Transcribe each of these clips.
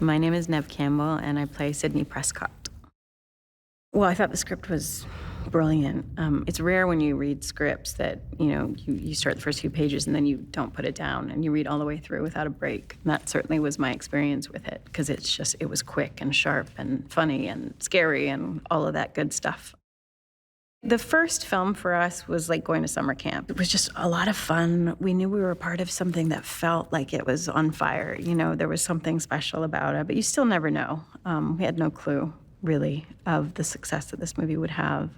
My name is Neve Campbell, and I play Sydney Prescott. Well, I thought the script was brilliant. It's rare when you read scripts that, you start the first few pages and then you don't put it down and you read all the way through without a break. And that certainly was my experience with it, because it was quick and sharp and funny and scary and all of that good stuff. The first film for us was like going to summer camp. It was just a lot of fun. We knew we were a part of something that felt like it was on fire. There was something special about it, but you still never know. We had no clue, really, of the success that this movie would have.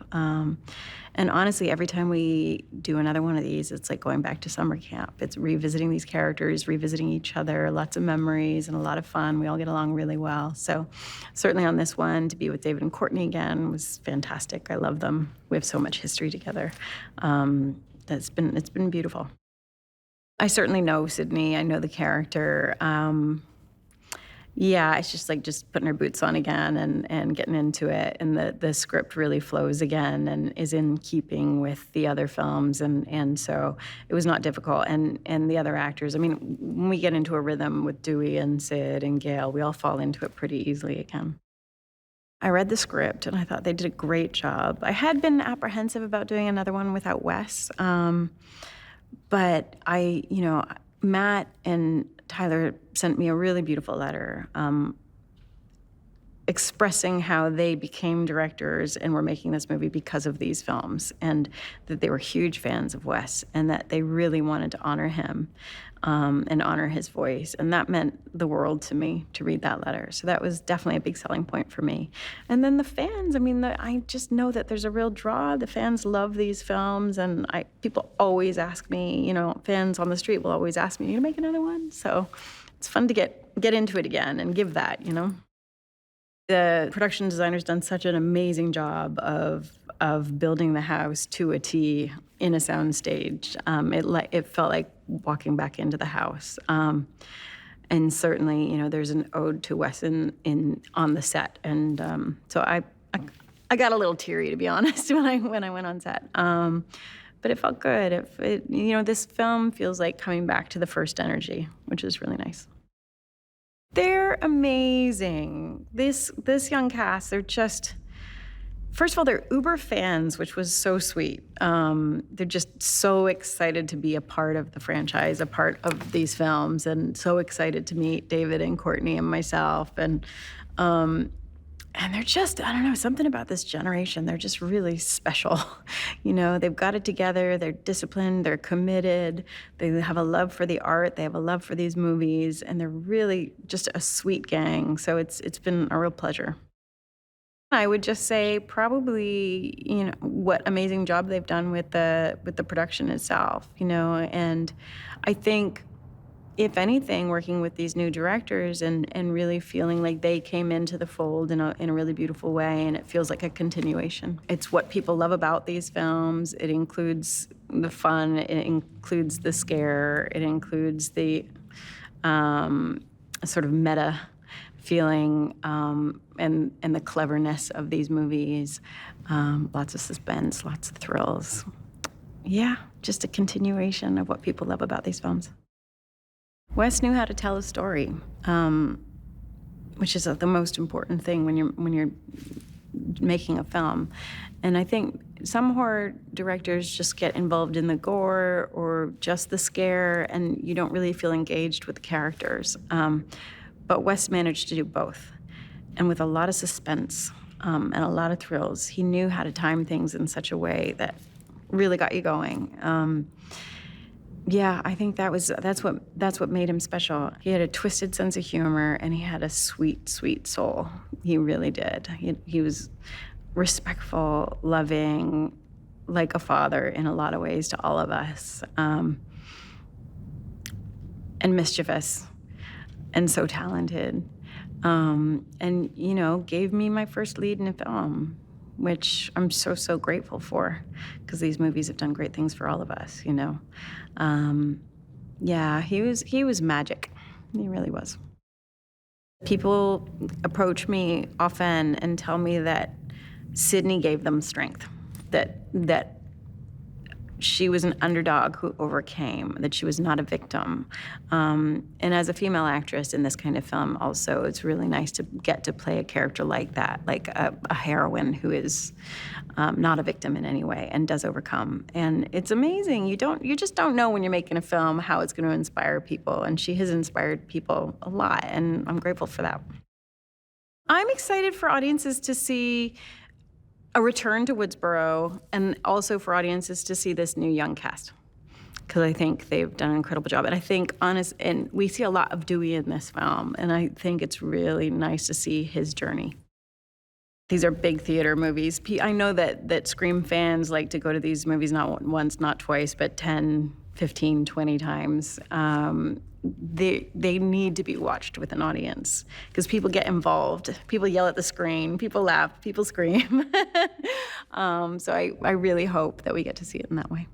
And honestly, every time we do another one of these, it's like going back to summer camp. It's revisiting these characters, revisiting each other, lots of memories and a lot of fun. We all get along really well. So certainly on this one, to be with David and Courtney again was fantastic. I love them. We have so much history together. It's been beautiful. I certainly know Sydney. I know the character. Yeah, it's just like putting her boots on again and getting into it. And the script really flows again and is in keeping with the other films. And so it was not difficult. And the other actors, when we get into a rhythm with Dewey and Sid and Gail, we all fall into it pretty easily again. I read the script and I thought they did a great job. I had been apprehensive about doing another one without Wes. But Matt and Tyler sent me a really beautiful letter expressing how they became directors and were making this movie because of these films, and that they were huge fans of Wes and that they really wanted to honor him and honor his voice. And that meant the world to me to read that letter. So that was definitely a big selling point for me. And then the fans, I just know that there's a real draw. The fans love these films, and people always ask me, fans on the street will always ask me, "You gonna make another one?" So it's fun to get into it again and give that, The production designer's done such an amazing job of building the house to a T in a sound stage. It felt like walking back into the house. And certainly, there's an ode to Wes on the set. And so I got a little teary, to be honest, when I went on set. But it felt good. This film feels like coming back to the first energy, which is really nice. They're amazing. This young cast, they're just, first of all, they're uber fans, which was so sweet. They're just so excited to be a part of the franchise, a part of these films, and so excited to meet David and Courtney and myself. And they're just, I don't know, something about this generation. They're just really special. They've got it together. They're disciplined. They're committed. They have a love for the art. They have a love for these movies. And they're really just a sweet gang. So it's been a real pleasure. I would just say probably, what amazing job they've done with the production itself, and I think, if anything, working with these new directors and really feeling like they came into the fold in a really beautiful way, and it feels like a continuation. It's what people love about these films. It includes the fun, it includes the scare, it includes the sort of meta feeling and the cleverness of these movies. Lots of suspense, lots of thrills. Yeah, just a continuation of what people love about these films. Wes knew how to tell a story, which is the most important thing when you're making a film. And I think some horror directors just get involved in the gore or just the scare, and you don't really feel engaged with the characters. But Wes managed to do both, and with a lot of suspense and a lot of thrills. He knew how to time things in such a way that really got you going. Yeah, I think that's what made him special. He had a twisted sense of humor, and he had a sweet, sweet soul. He really did. He was respectful, loving, like a father in a lot of ways to all of us, and mischievous, and so talented. And gave me my first lead in a film, which I'm so, so grateful for, because these movies have done great things for all of us, Yeah, he was magic. He really was. People approach me often and tell me that Sydney gave them strength, that she was an underdog who overcame, that she was not a victim. And as a female actress in this kind of film also, it's really nice to get to play a character like that, like a heroine who is not a victim in any way and does overcome. And it's amazing. You just don't know when you're making a film how it's going to inspire people, and she has inspired people a lot, and I'm grateful for that. I'm excited for audiences to see a return to Woodsboro, and also for audiences to see this new young cast, because I think they've done an incredible job. And I think and we see a lot of Dewey in this film, and I think it's really nice to see his journey. These are big theater movies. I know that Scream fans like to go to these movies not once, not twice, but 10, 15, 20 times. They need to be watched with an audience, because people get involved. People yell at the screen, people laugh, people scream. So I really hope that we get to see it in that way.